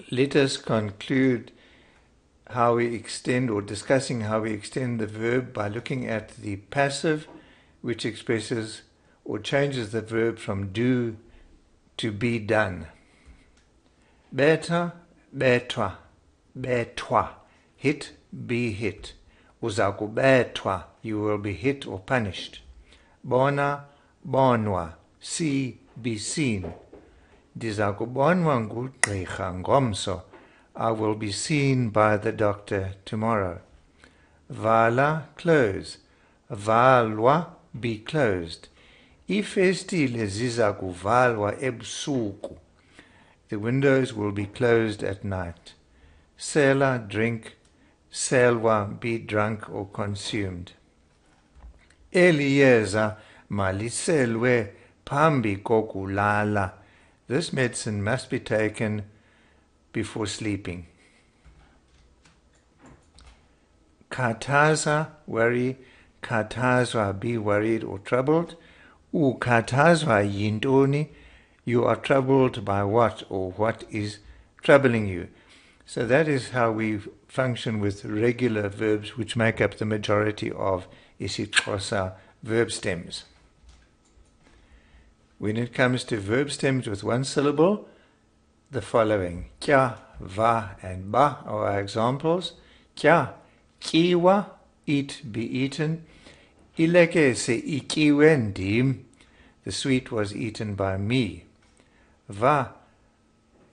Let us conclude how we extend, or discussing how we extend the verb, by looking at the passive, which expresses or changes the verb from do to be done. Beta, betwa, betwa. Hit, be hit. Uza kubetwa, you will be hit or punished. Bona, bonwa, see, be seen. Ndiza kubonwa ngugqirha ngomso, I will be seen by the doctor tomorrow. Vala, close. Valwa, be closed. Ifestile ziza kuvalwa ebusuku. The windows will be closed at night. Sela, drink. Selwa, be drunk or consumed. Eliyeza maliselwe phambi kokulala. This medicine must be taken before sleeping. Khathaza, worry. Khathazwa, be worried or troubled. Ukhathazwa yintoni, you are troubled by what, or what is troubling you. So that is how we function with regular verbs, which make up the majority of IsiXhosa verb stems. When it comes to verb stems with one syllable, the following: kya, va, and ba are our examples. Kya, kiwa, eat, be eaten. Ileke se ikiwe ndim, the sweet was eaten by me. Va,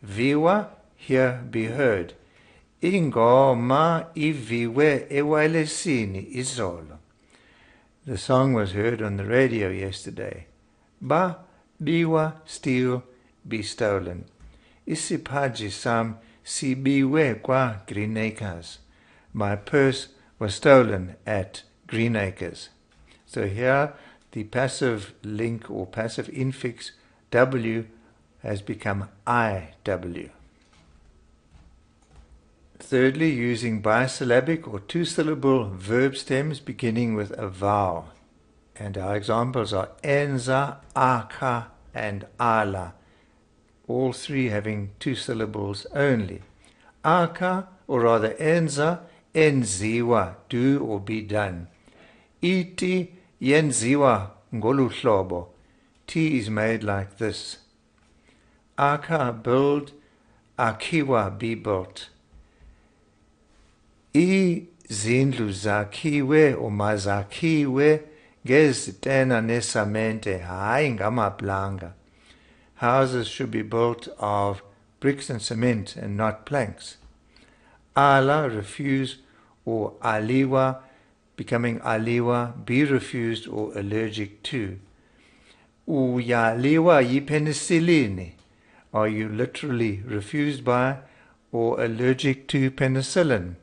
viwa, hear, be heard. Ingoma iviwe ewalesini izolo. The song was heard on the radio yesterday. Ba, biwa, steal, be stolen. Isipaji sam sibiwe kwa Greenacres. My purse was stolen at Greenacres. So here the passive link or passive infix W has become IW. Thirdly, using bisyllabic or two-syllable verb stems beginning with a vowel. And our examples are enza, aka, and ala, all three having two syllables only. Aka, or rather enza, enziwa, do or be done. Iti yenziwa ngolu hlobo, tea is made like this. Aka, build. Akiwa, be built. Izindlu zakhiwe or mazakhiwe ngezitena nesamente, hayi ngamaplanga. Houses should be built of bricks and cement and not planks. Ala, refuse, or aliwa, becoming aliwa, be refused or allergic to. Uyaliwa yipenicillini, are you literally refused by or allergic to penicillin?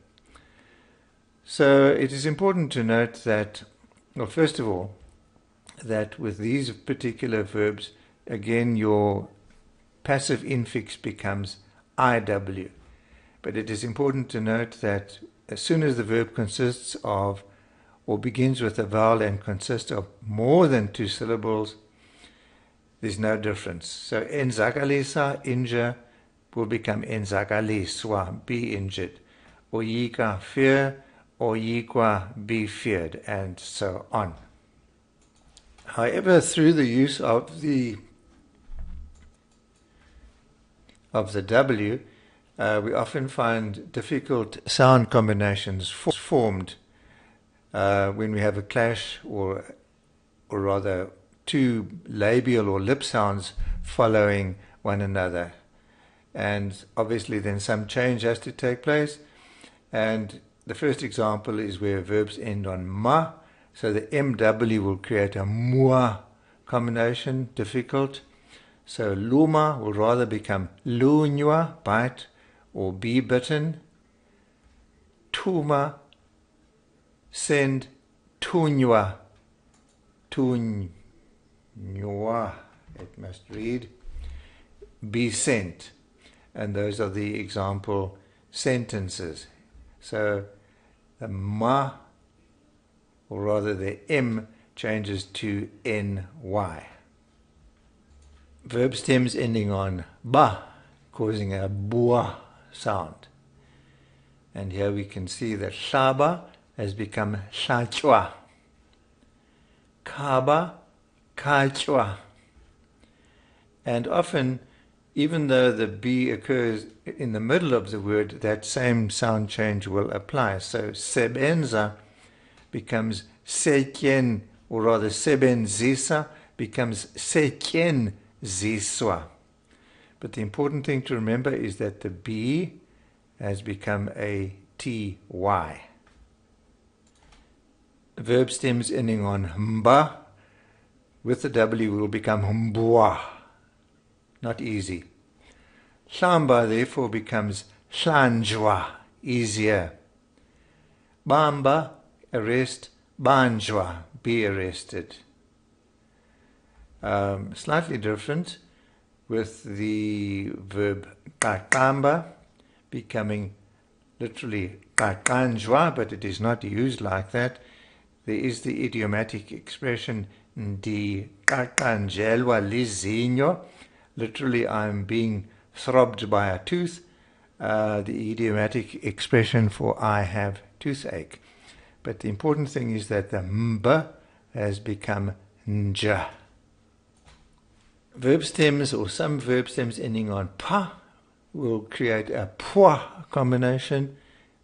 So it is important to note that, well, first of all, that with these particular verbs, again, your passive infix becomes IW. But it is important to note that as soon as the verb consists of, or begins with a vowel and consists of more than two syllables, there's no difference. So enzakalisa, injure, will become enzakaliswa, be injured. Oyika, fear. Oyikwa, be feared, and so on. However, through the use of the W, we often find difficult sound combinations formed when we have a clash, or rather two labial or lip sounds following one another. And obviously then some change has to take place. And the first example is where verbs end on ma, so the MW will create a mua combination, difficult. So luma will rather become lunywa, bite, or be bitten. Tuma, send, tunywa, tunywa, it must read, be sent. And those are the example sentences. So the ma, or rather the M, changes to NY. Verb stems ending on ba, causing a bua sound. And here we can see that hlaba has become hlatshwa. Khaba, khatshwa. And often, even though the B occurs in the middle of the word, that same sound change will apply. So sebenza becomes setyen, or rather sebenzisa becomes setyenziswa. But the important thing to remember is that the B has become a ty. Verb stems ending on mba with the W will become mbwa. Not easy. Hlamba therefore becomes hlanjwa, easier. Bamba, arrest, banjwa, be arrested. Slightly different with the verb qaqamba becoming literally qaqanjwa, but it is not used like that. There is the idiomatic expression ndi qaqanjelwa lizinyo. Literally, I'm being throbbed by a tooth. The idiomatic expression for I have toothache. But the important thing is that the mba has become nja. Verb stems, or some verb stems ending on pa, will create a pwa combination,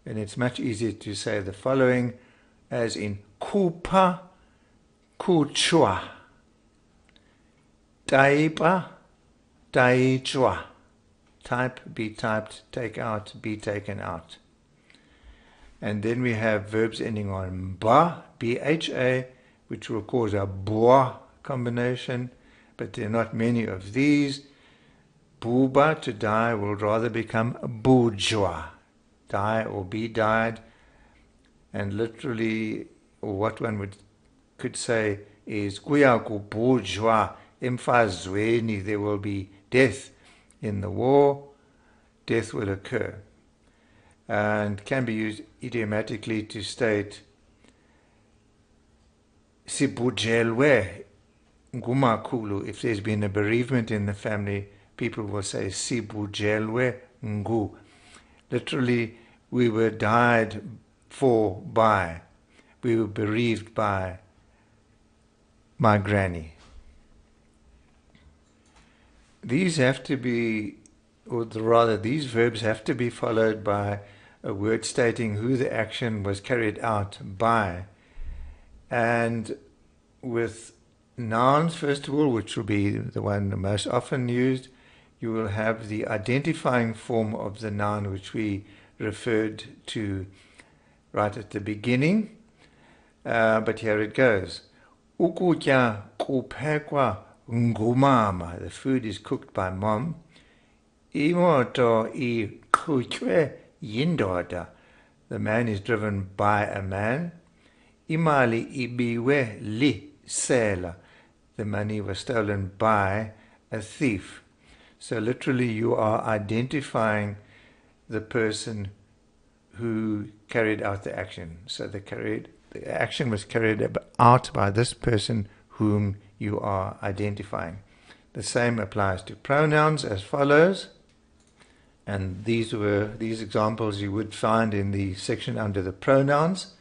and it's much easier to say the following as in kupa, kuchwa, taipa, taichwa. Type, be typed, take out, be taken out. And then we have verbs ending on ba, bha, which will cause a bwa combination, but there are not many of these. Buba, to die, will rather become bujwa, die or be died. And literally, or what one could say is kuya kubujwa emfazweni, there will be death in the war, death will occur. And can be used idiomatically to state sibujelwe ngumakhulu. If there's been a bereavement in the family, people will say sibujelwe ngu. Literally, we were died for by, we were bereaved by my granny. These have to be, or rather these verbs have to be followed by a word stating who the action was carried out by. And with nouns, first of all, which will be the one most often used, you will have the identifying form of the noun which we referred to right at the beginning. But here it goes. Ukutya kuphekwa ngumama. The food is cooked by mom. Imoto iqhutywe yindoda. The man is driven by a man. Imali ibiwe lisela. The money was stolen by a thief. So literally you are identifying the person who carried out the action. So the action was carried out by this person whom you are identifying. The same applies to pronouns as follows. And these examples you would find in the section under the pronouns.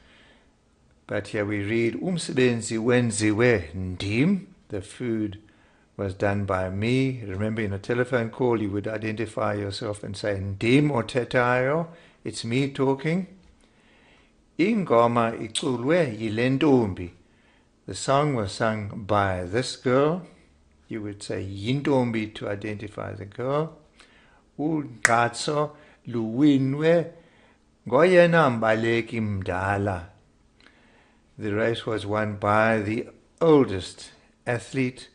But here we read, umsebenzi wenziwe ndim. The food was done by me. Remember, in a telephone call, you would identify yourself and say ndim or tetayo. It's me talking. Ingoma iculwe yilentombi. The song was sung by this girl. You would say yintombi to identify the girl. Ugqatso luwinwe ngoyena mbaleki mdala. The race was won by the oldest athlete.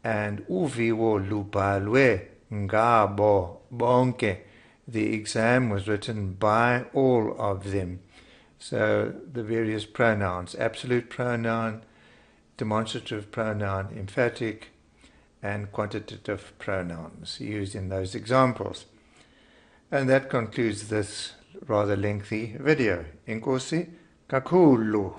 And uviwo lubhalwe ngabo bonke. The exam was written by all of them. So the various pronouns, absolute pronoun, demonstrative pronoun, emphatic, and quantitative pronouns used in those examples. And that concludes this rather lengthy video. Inkosi kakhulu.